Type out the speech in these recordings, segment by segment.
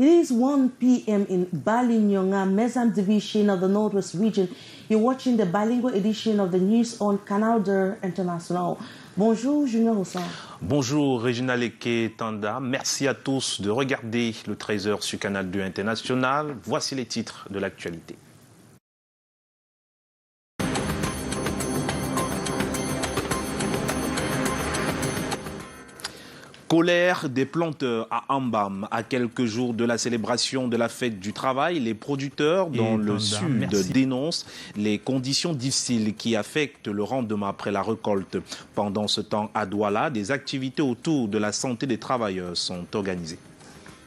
It is 1 p.m. in Bilingue, Mesam division of the Northwest region. You're watching the bilingual edition of the news on Canal International. Bonjour, Junior Hossan. Bonjour, Réginal Eke Tanda. Merci à tous de regarder le 13h sur Canal 2 International. Voici les titres de l'actualité. Colère des planteurs à Ambam. À quelques jours de la célébration de la fête du travail, les producteurs dans le sud dénoncent les conditions difficiles qui affectent le rendement après la récolte. Pendant ce temps, à Douala, des activités autour de la santé des travailleurs sont organisées.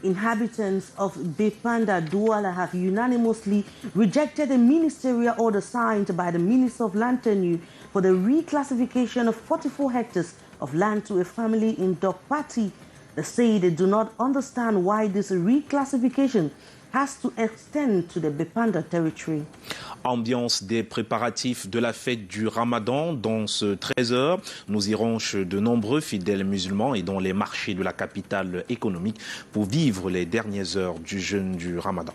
Inhabitants of Bepanda Douala have unanimously rejected the ministerial order signed by the Minister of Land Tenure for the reclassification of 44 hectares of land to a family in Dokpati. They say they do not understand why this reclassification has to extend to the Bepanda territory. Ambiance des préparatifs de la fête du Ramadan dans ce 13h. Nous irons chez de nombreux fidèles musulmans et dans les marchés de la capitale économique pour vivre les dernières heures du jeûne du Ramadan.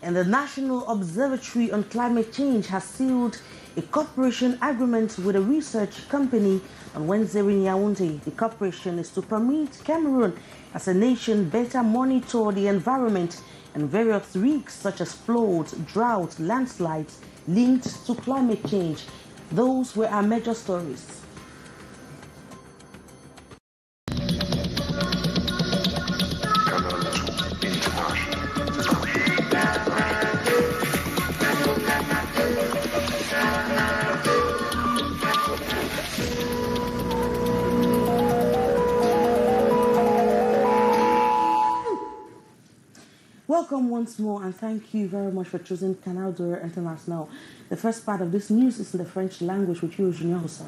And the National Observatory on Climate Change has sealed a cooperation agreement with a research company on Wednesday in Yaoundé. The cooperation is to permit Cameroon as a nation better monitor the environment and various risks such as floods, drought, landslides linked to climate change. Those were our major stories. Welcome once more and thank you very much for choosing Canal International. The first part of this news is in the French language with you, Junior Hossan.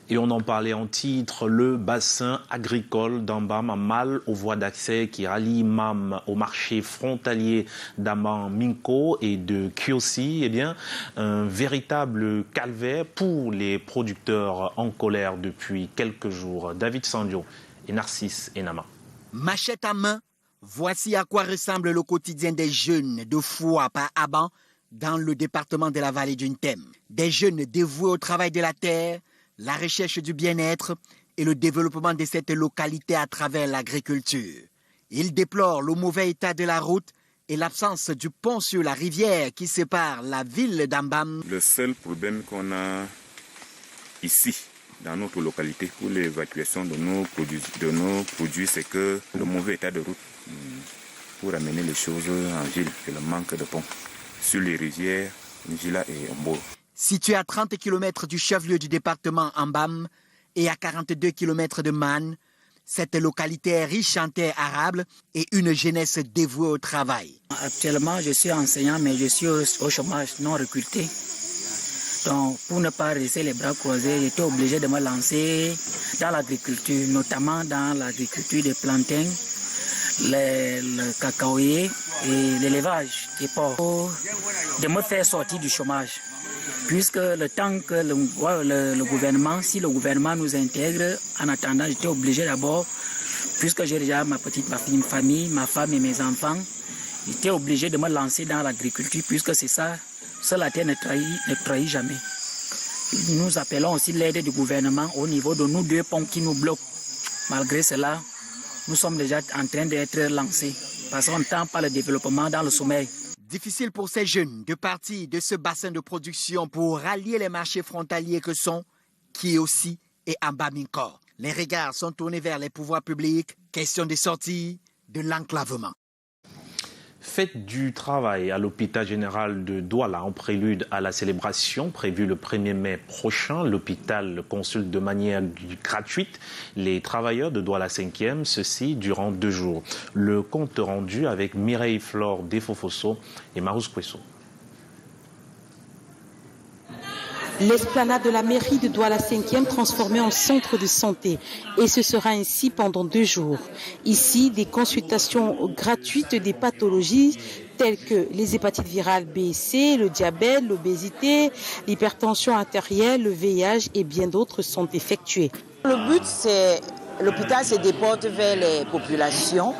Et on en parlait en titre, le bassin agricole d'Ambam a mal aux voies d'accès qui rallient Mam au marché frontalier d'Ambam-Minko et de Kiosi. Eh bien, un véritable calvaire pour les producteurs en colère depuis quelques jours. David Sandio et Narcisse Enama. Machette à main, voici à quoi ressemble le quotidien des jeunes de Foua par Aban dans le département de la vallée du Ntem. Des jeunes dévoués au travail de la terre, la recherche du bien-être et le développement de cette localité à travers l'agriculture. Ils déplorent le mauvais état de la route et l'absence du pont sur la rivière qui sépare la ville d'Ambam. Le seul problème qu'on a ici, dans notre localité, pour l'évacuation de nos produits, c'est que le mauvais état de route pour amener les choses en ville et le manque de pont sur les rivières Njila et Ombo. Situé à 30 km du chef-lieu du département Ambam et à 42 km de Man, cette localité est riche en terres arables et une jeunesse dévouée au travail. Actuellement, je suis enseignant, mais je suis au chômage non recruté. Donc, pour ne pas rester les bras croisés, j'étais obligé de me lancer dans l'agriculture, notamment dans l'agriculture des plantains, le cacaoyer et l'élevage des porcs, de me faire sortir du chômage. Puisque le temps que le gouvernement, si le gouvernement nous intègre, en attendant, j'étais obligé d'abord, puisque j'ai déjà ma famille, ma femme et mes enfants, j'étais obligé de me lancer dans l'agriculture, puisque c'est ça, seule la terre ne trahit jamais. Nous appelons aussi l'aide du gouvernement au niveau de nous deux ponts qui nous bloquent. Malgré cela, nous sommes déjà en train d'être lancés, parce qu'on ne tend pas le développement dans le sommeil. Difficile pour ces jeunes de partir de ce bassin de production pour rallier les marchés frontaliers que sont Kiosi et Ambam-Minko. Les regards sont tournés vers les pouvoirs publics. Question de sortie de l'enclavement. Fête du travail à l'hôpital général de Douala en prélude à la célébration prévue le 1er mai prochain. L'hôpital consulte de manière gratuite les travailleurs de Douala 5e, ceci durant 2 jours. Le compte rendu avec Mireille Flore Defofoso et Marous Kwesso. L'esplanade de la mairie de Douala 5e transformée en centre de santé. Et ce sera ainsi pendant 2 jours. Ici, des consultations gratuites des pathologies telles que les hépatites virales B et C, le diabète, l'obésité, l'hypertension artérielle, le VIH et bien d'autres sont effectuées. Le but, c'est l'hôpital se déporte vers les populations,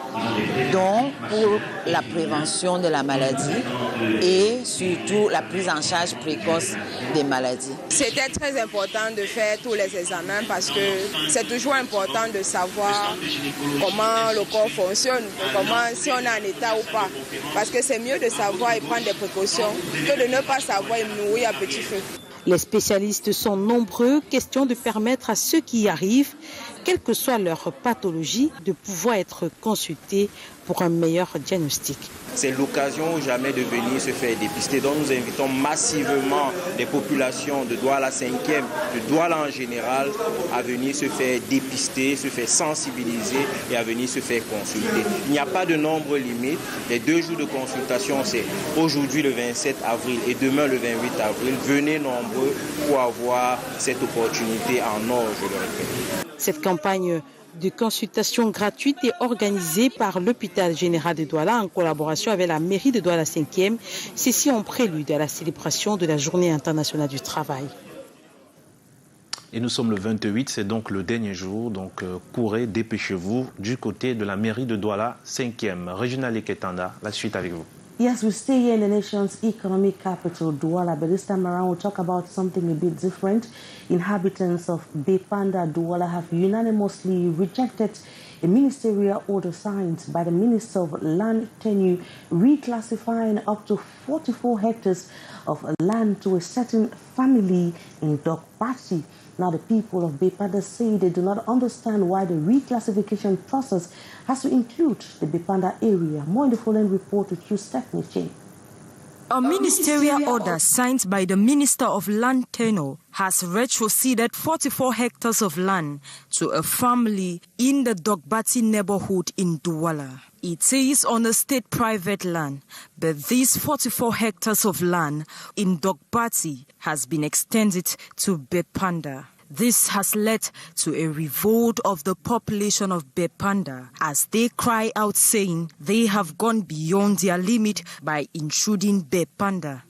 donc pour la prévention de la maladie et surtout la prise en charge précoce des maladies. C'était très important de faire tous les examens parce que c'est toujours important de savoir comment le corps fonctionne, si on est en état ou pas. Parce que c'est mieux de savoir et prendre des précautions que de ne pas savoir et mourir à petit feu. Les spécialistes sont nombreux, question de permettre à ceux qui y arrivent, quelle que soit leur pathologie, de pouvoir être consultés pour un meilleur diagnostic. C'est l'occasion ou jamais de venir se faire dépister. Donc nous invitons massivement les populations de Douala 5e, de Douala en général, à venir se faire dépister, se faire sensibiliser et à venir se faire consulter. Il n'y a pas de nombre limite. Les 2 jours de consultation, c'est aujourd'hui le 27 avril et demain le 28 avril. Venez nombreux pour avoir cette opportunité en or, je le répète. Cette campagne de consultation gratuite est organisée par l'hôpital général de Douala en collaboration avec la mairie de Douala 5e. Ceci en prélude à la célébration de la Journée internationale du travail. Et nous sommes le 28, c'est donc le dernier jour. Donc courez, dépêchez-vous du côté de la mairie de Douala 5e. Régional Eketanda, la suite avec vous. Yes, we stay here in the nation's economic capital, Douala, but this time around we'll talk about something a bit different. Inhabitants of Bepanda, Douala have unanimously rejected a ministerial order signed by the Minister of Land Tenure reclassifying up to 44 hectares of land to a certain family in Dokbati. Now, the people of Bepanda say they do not understand why the reclassification process has to include the Bepanda area. More in the following report with you, Stephanie Chin. A ministerial order signed by the Minister of Land Tenure has retroceded 44 hectares of land to a family in the Dogbati neighborhood in Douala. It is on a state private land, but these 44 hectares of land in Dogbati has been extended to Bepanda. This has led to a revolt of the population of Bepanda as they cry out saying they have gone beyond their limit by intruding Bepanda.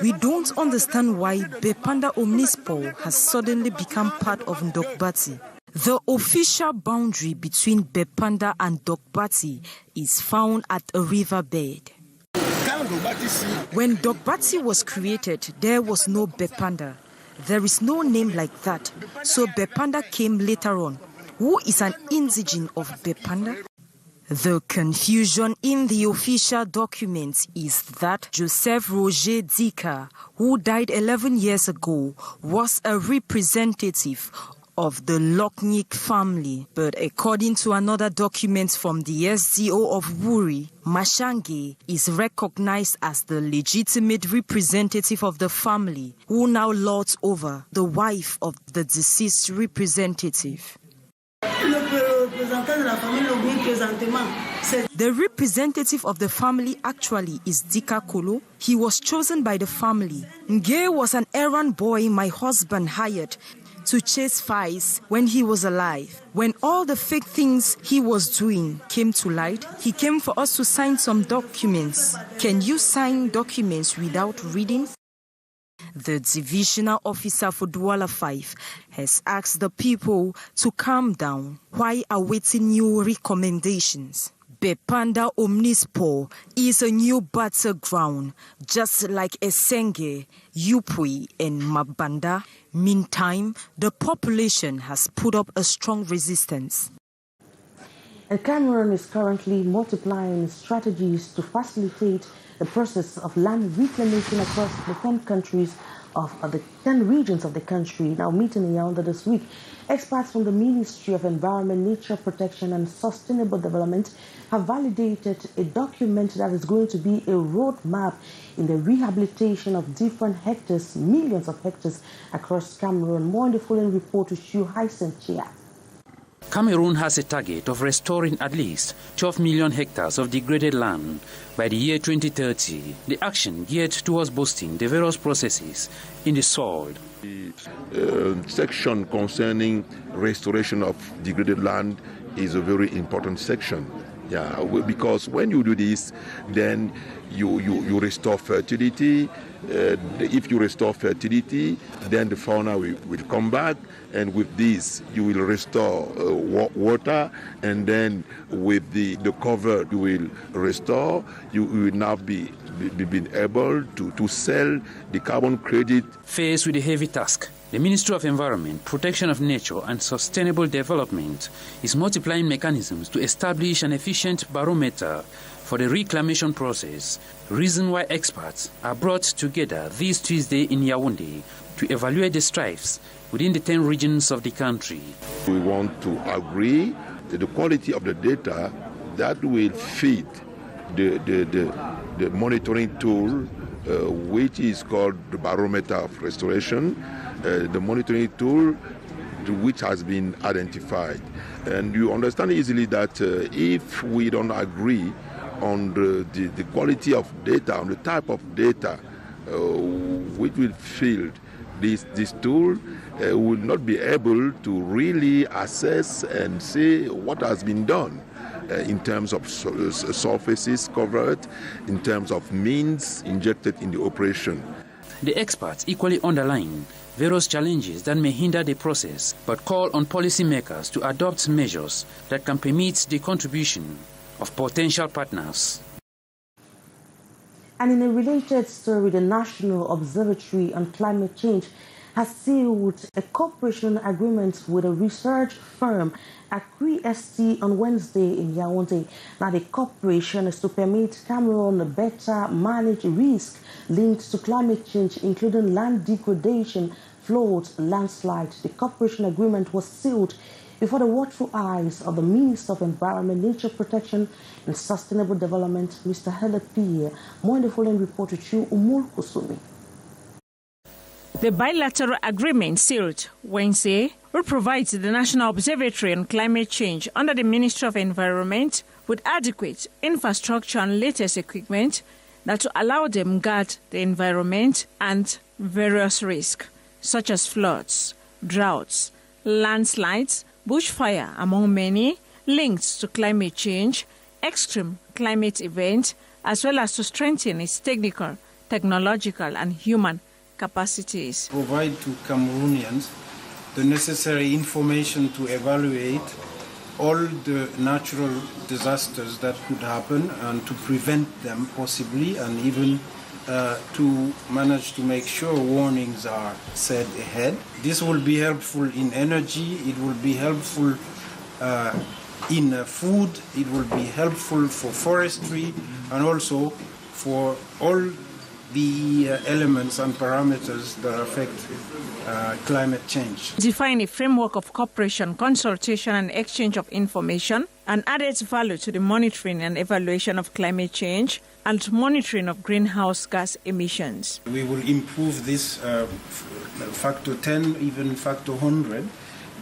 We don't understand why Bepanda Omnispor has suddenly become part of Dogbati. The official boundary between Bepanda and Dogbati is found at a riverbed. When Dogbati was created, there was no Bepanda. There is no name like that, so Bepanda came later on. Who is an indigene of Bepanda? The confusion in the official documents is that Joseph Roger Dika, who died 11 years ago, was a representative of the Loknik family, but according to another document from the SDO of Wuri, Mashange is recognized as the legitimate representative of the family, who now lords over the wife of the deceased representative. The representative of the family actually is Dika Kolo. He was chosen by the family. Nge was an errand boy my husband hired to chase flies when he was alive. When all the fake things he was doing came to light, he came for us to sign some documents. Can you sign documents without reading? The divisional officer for Douala 5 has asked the people to calm down while awaiting new recommendations. Bepanda Omnispor is a new battleground, just like Esenge, Yupui, and Mabanda. Meantime, the population has put up a strong resistance. And Cameroon is currently multiplying strategies to facilitate the process of land reclamation across the 10 countries of the 10 regions of the country. Now meeting in Yaoundé this week, experts from the Ministry of Environment, Nature Protection and Sustainable Development have validated a document that is going to be a roadmap in the rehabilitation of different hectares, millions of hectares across Cameroon. More in the following report with you, Hyacinth Chia. Cameroon has a target of restoring at least 12 million hectares of degraded land by the year 2030. The action geared towards boosting the various processes in the soil. The section concerning restoration of degraded land is a very important section Yeah, because when you do this, then you restore fertility. If you restore fertility, then the fauna will come back, and with this you will restore water, and then with the cover you will restore. You will now be able to sell the carbon credit. Faced with a heavy task, the Ministry of Environment, Protection of Nature and Sustainable Development is multiplying mechanisms to establish an efficient barometer for the reclamation process, reason why experts are brought together this Tuesday in Yaoundé to evaluate the strides within the 10 regions of the country. We want to agree that the quality of the data that will feed the monitoring tool, which is called the barometer of restoration, the monitoring tool which has been identified. And you understand easily that if we don't agree on the quality of data, on the type of data which will fill this tool, will not be able to really assess and say what has been done in terms of surfaces covered, in terms of means injected in the operation. The experts equally underline various challenges that may hinder the process, but call on policymakers to adopt measures that can permit the contribution of potential partners. And in a related story, the National Observatory on Climate Change has sealed a cooperation agreement with a research firm, Cliquez, on Wednesday in Yaoundé. Now, the cooperation is to permit Cameroon better manage risk linked to climate change, including land degradation, floods, landslides. The cooperation agreement was sealed before the watchful eyes of the Minister of Environment, Nature Protection and Sustainable Development, Mr. Hele Pierre. More in the following report with you, Umul Kusumi. The bilateral agreement sealed Wednesday will provide the National Observatory on Climate Change under the Ministry of Environment with adequate infrastructure and latest equipment that will allow them guard the environment and various risks such as floods, droughts, landslides, bushfire, among many, linked to climate change, extreme climate events, as well as to strengthen its technical, technological, and human capacities. Provide to Cameroonians the necessary information to evaluate all the natural disasters that could happen and to prevent them possibly, and even to manage to make sure warnings are set ahead. This will be helpful in energy, it will be helpful in food, it will be helpful for forestry, and also for all the elements and parameters that affect climate change. Define a framework of cooperation, consultation, and exchange of information, and added value to the monitoring and evaluation of climate change and monitoring of greenhouse gas emissions. We will improve this factor 10, even factor 100,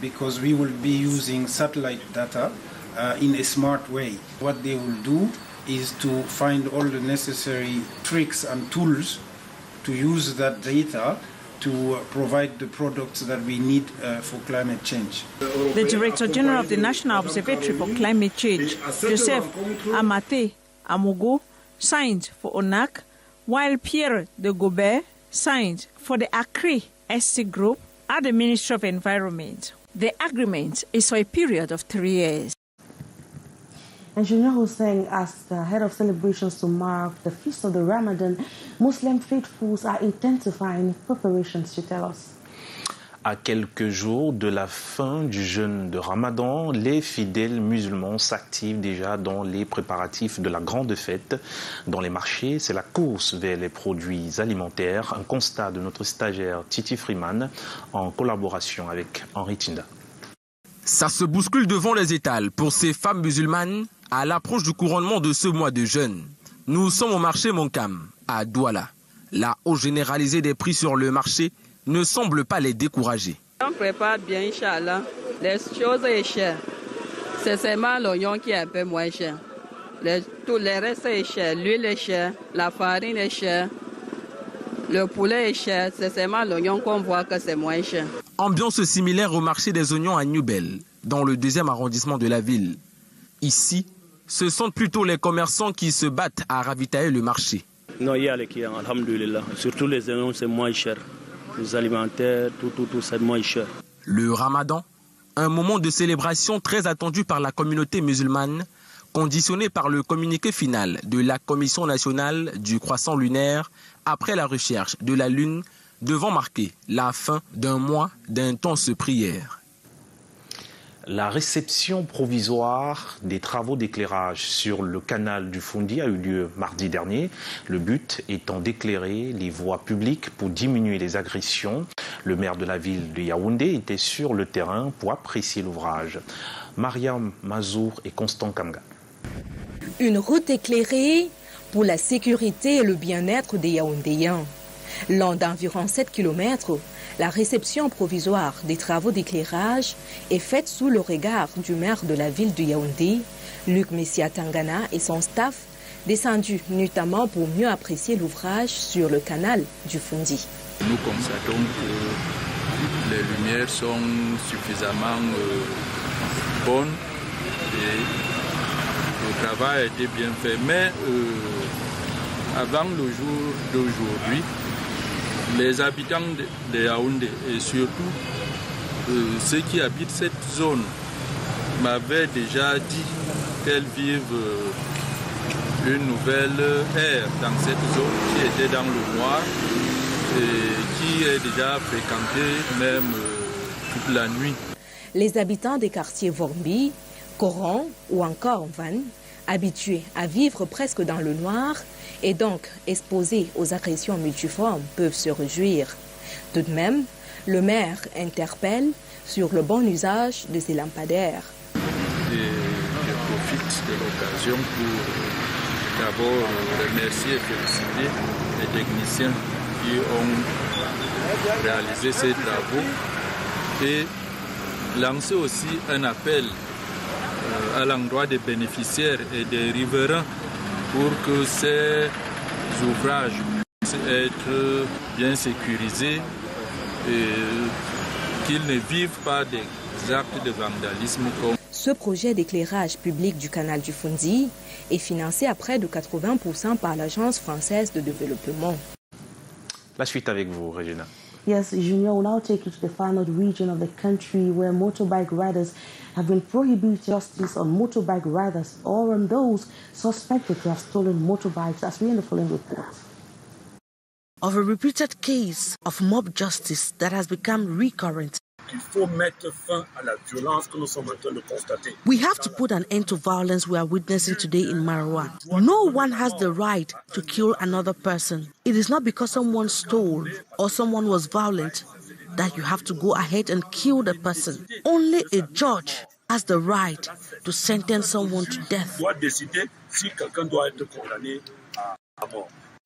because we will be using satellite data in a smart way. What they will do is to find all the necessary tricks and tools to use that data to provide the products that we need for climate change. The Director General of the National Observatory for Climate Change, Joseph Amate Amogo, signed for ONAC, while Pierre de Gobert signed for the Cliquez Group at the Ministry of Environment. The agreement is for a period of 3 years. Engineer Hussein, as the head of celebrations to mark the feast of the Ramadan, Muslim faithfuls are intensifying preparations, you tell us. À quelques jours de la fin du jeûne de Ramadan, les fidèles musulmans s'activent déjà dans les préparatifs de la grande fête. Dans les marchés, c'est la course vers les produits alimentaires. Un constat de notre stagiaire Titi Freeman en collaboration avec Henri Tinda. Ça se bouscule devant les étals pour ces femmes musulmanes à l'approche du couronnement de ce mois de jeûne. Nous sommes au marché Monkam, à Douala. La hausse généralisée des prix sur le marché ne semble pas les décourager. On prépare bien, Inch'Allah. Les choses sont chères. C'est seulement l'oignon qui est un peu moins cher. Tout le reste est cher. L'huile est chère, la farine est chère, le poulet est cher. C'est seulement l'oignon qu'on voit que c'est moins cher. Ambiance similaire au marché des oignons à Newbel, dans le 2e arrondissement de la ville. Ici, Ce sont plutôt les commerçants qui se battent à ravitailler le marché. Non, il y a les clients, alhamdoulilah. Surtout les aliments, c'est moins cher. Les alimentaires, tout, c'est moins cher. Le Ramadan, un moment de célébration très attendu par la communauté musulmane, conditionné par le communiqué final de la Commission nationale du croissant lunaire après la recherche de la Lune, devant marquer la fin d'un mois d'intense prière. La réception provisoire des travaux d'éclairage sur le canal du Fundi a eu lieu mardi dernier. Le but étant d'éclairer les voies publiques pour diminuer les agressions. Le maire de la ville de Yaoundé était sur le terrain pour apprécier l'ouvrage. Mariam Mazour et Constant Kamga. Une route éclairée pour la sécurité et le bien-être des Yaoundéens. Long d'environ 7 km, la réception provisoire des travaux d'éclairage est faite sous le regard du maire de la ville de Yaoundé, Luc Messia Tangana, et son staff, descendus notamment pour mieux apprécier l'ouvrage sur le canal du Fundi. Nous constatons que les lumières sont suffisamment bonnes et le travail a été bien fait. Mais avant le jour d'aujourd'hui, les habitants de Yaoundé et surtout ceux qui habitent cette zone m'avaient déjà dit qu'elles vivent une nouvelle ère dans cette zone qui était dans le noir et qui est déjà fréquentée même toute la nuit. Les habitants des quartiers Vormbi, Coran ou encore Van, habitués à vivre presque dans le noir et donc exposés aux agressions multiformes, peuvent se réjouir. Tout de même, le maire interpelle sur le bon usage de ces lampadaires. Et je profite de l'occasion pour d'abord remercier et féliciter les techniciens qui ont réalisé ces travaux et lancer aussi un appel à l'endroit des bénéficiaires et des riverains pour que ces ouvrages puissent être bien sécurisés et qu'ils ne vivent pas des actes de vandalisme. Ce projet d'éclairage public du canal du Fundi est financé à près de 80% par l'Agence française de développement. La suite avec vous, Regina. Yes, Junior will now take you to the final region of the country where motorbike riders have been prohibited justice on motorbike riders or on those suspected to have stolen motorbikes, as we in the following report. Of a repeated case of mob justice that has become recurrent. Il faut mettre fin à la violence que nous sommes en train de constater. We have to put an end to violence we are witnessing today in Marawa. No one has the right to kill another person. It is not because someone stole or someone was violent that you have to go ahead and kill the person. Only a judge has the right to sentence someone to death.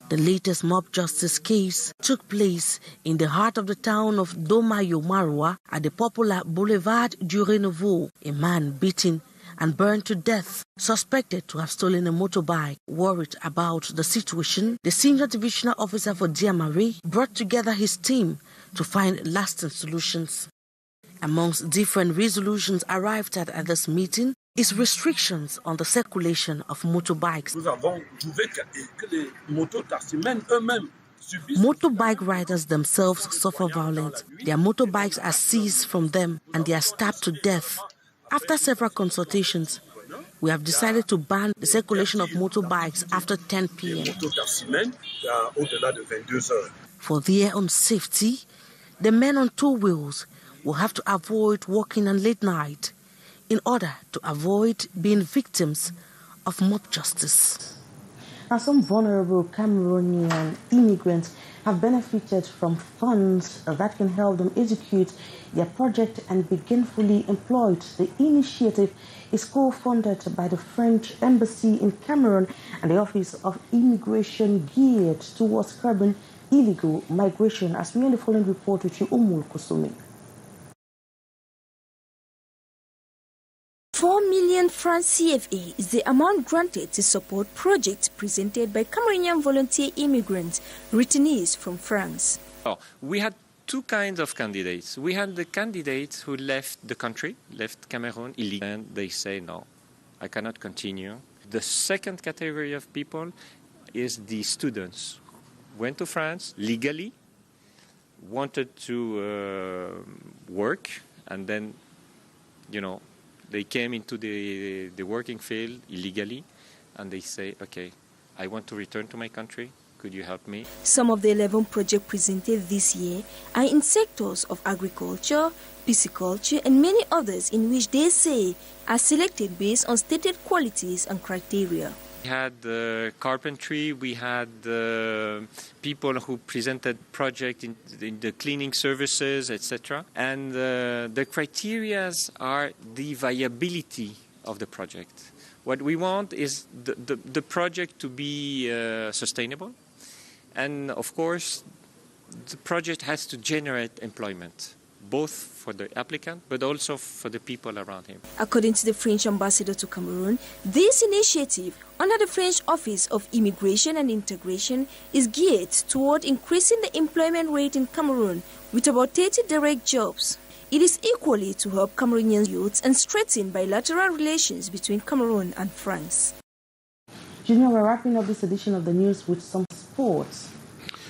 The latest mob justice case took place in the heart of the town of Domayo Marwa at the popular Boulevard du Renouveau. A man beaten and burned to death, suspected to have stolen a motorbike. Worried about the situation, the senior divisional officer for Diamari brought together his team to find lasting solutions. Amongst different resolutions arrived at this meeting is restrictions on the circulation of motorbikes. Motorbike riders themselves suffer violence. Their motorbikes are seized from them and they are stabbed to death. After several consultations, we have decided to ban the circulation of motorbikes after 10 p.m. For their own safety, the men on two wheels will have to avoid walking on late night in order to avoid being victims of mob justice. Now, some vulnerable Cameroonian immigrants have benefited from funds that can help them execute their project and be gainfully employed. The initiative is co-funded by the French Embassy in Cameroon and the Office of Immigration, geared towards curbing illegal migration, as we in the following report with you, Umul Kusumi. 4 million francs CFA is the amount granted to support projects presented by Cameroonian volunteer immigrants, returnees from France. We had two kinds of candidates. We had the candidates who left the country, left Cameroon illegally, and they say, no, I cannot continue. The second category of people is the students who went to France legally, wanted to work, and then, they came into the working field illegally, and they say, okay, I want to return to my country. Could you help me? Some of the 11 projects presented this year are in sectors of agriculture, pisciculture, and many others in which they say are selected based on stated qualities and criteria. We had carpentry, we had people who presented projects in the cleaning services, etc. And the criteria are the viability of the project. What we want is the project to be sustainable. And of course, the project has to generate employment, both for the applicant, but also for the people around him. According to the French ambassador to Cameroon, this initiative under the French Office of Immigration and Integration is geared toward increasing the employment rate in Cameroon with about 30 direct jobs. It is equally to help Cameroonian youths and strengthen bilateral relations between Cameroon and France. Junior, we're wrapping up this edition of the news with some sports.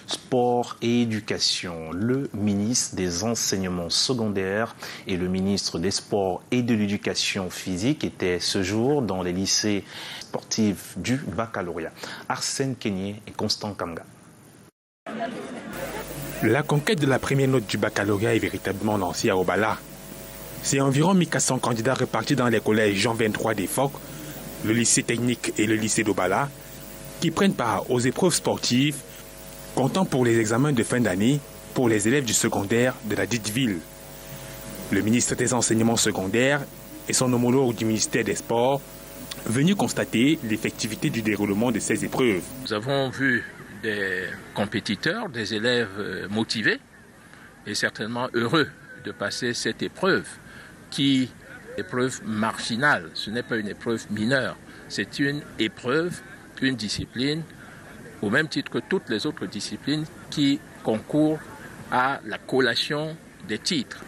Sport et éducation. Le ministre des enseignements secondaires et le ministre des sports et de l'éducation physique étaient ce jour dans les lycées sportifs du baccalauréat. Arsène Kenyé et Constant Kamga. La conquête de la première note du baccalauréat est véritablement lancée à Obala. C'est environ 1400 candidats répartis dans les collèges Jean 23 des Phoques, le lycée technique et le lycée d'Obala, qui prennent part aux épreuves sportives, comptant pour les examens de fin d'année pour les élèves du secondaire de la dite ville. Le ministre des enseignements secondaires et son homologue du ministère des Sports venus constater l'effectivité du déroulement de ces épreuves. Nous avons vu des compétiteurs, des élèves motivés et certainement heureux de passer cette épreuve qui est une épreuve marginale, ce n'est pas une épreuve mineure, c'est une épreuve, une discipline au même titre que toutes les autres disciplines qui concourent à la collation des titres.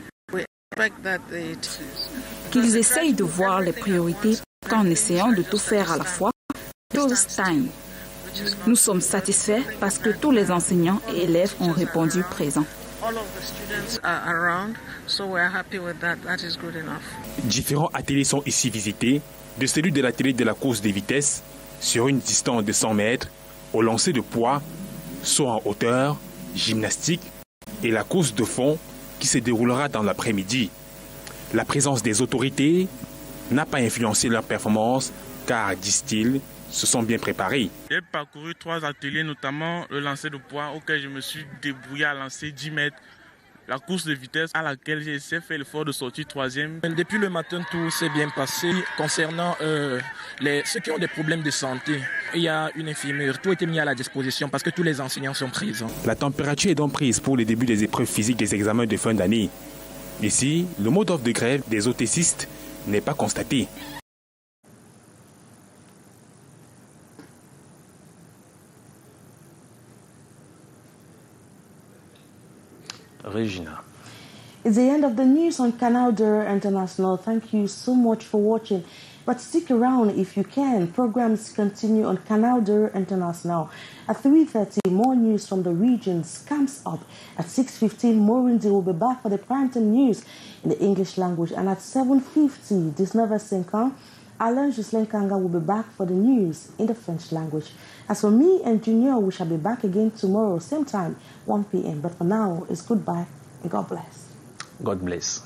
Qu'ils essayent de voir les priorités en essayant de tout faire à la fois. Time. Nous sommes satisfaits parce que tous les enseignants et élèves ont répondu présents. Différents ateliers sont ici visités, de celui de l'atelier de la course des vitesses sur une distance de 100 mètres, au lancer de poids, saut en hauteur, gymnastique et la course de fond qui se déroulera dans l'après-midi. La présence des autorités n'a pas influencé leur performance car, disent-ils, se sont bien préparés. J'ai parcouru 3 ateliers, notamment le lancer de poids auquel je me suis débrouillé à lancer 10 mètres. La course de vitesse à laquelle j'ai essayé de faire l'effort de sortir 3e. Depuis le matin, tout s'est bien passé. Concernant ceux qui ont des problèmes de santé, il y a une infirmière. Tout a été mis à la disposition parce que tous les enseignants sont présents. La température est donc prise pour le début des épreuves physiques des examens de fin d'année. Ici, le mot d'ordre de grève des orthésistes n'est pas constaté. Regina. It's the end of the news on Canal International. Thank you so much for watching. But stick around if you can. Programs continue on Canal International. At 3:30, more news from the regions comes up. At 6:15, Morinzi will be back for the primetime news in the English language. And at 7:50, 19:50, Alain Jocelyn Kanga will be back for the news in the French language. As for me and Junior, we shall be back again tomorrow, same time, 1 p.m. But for now, it's goodbye and God bless. God bless.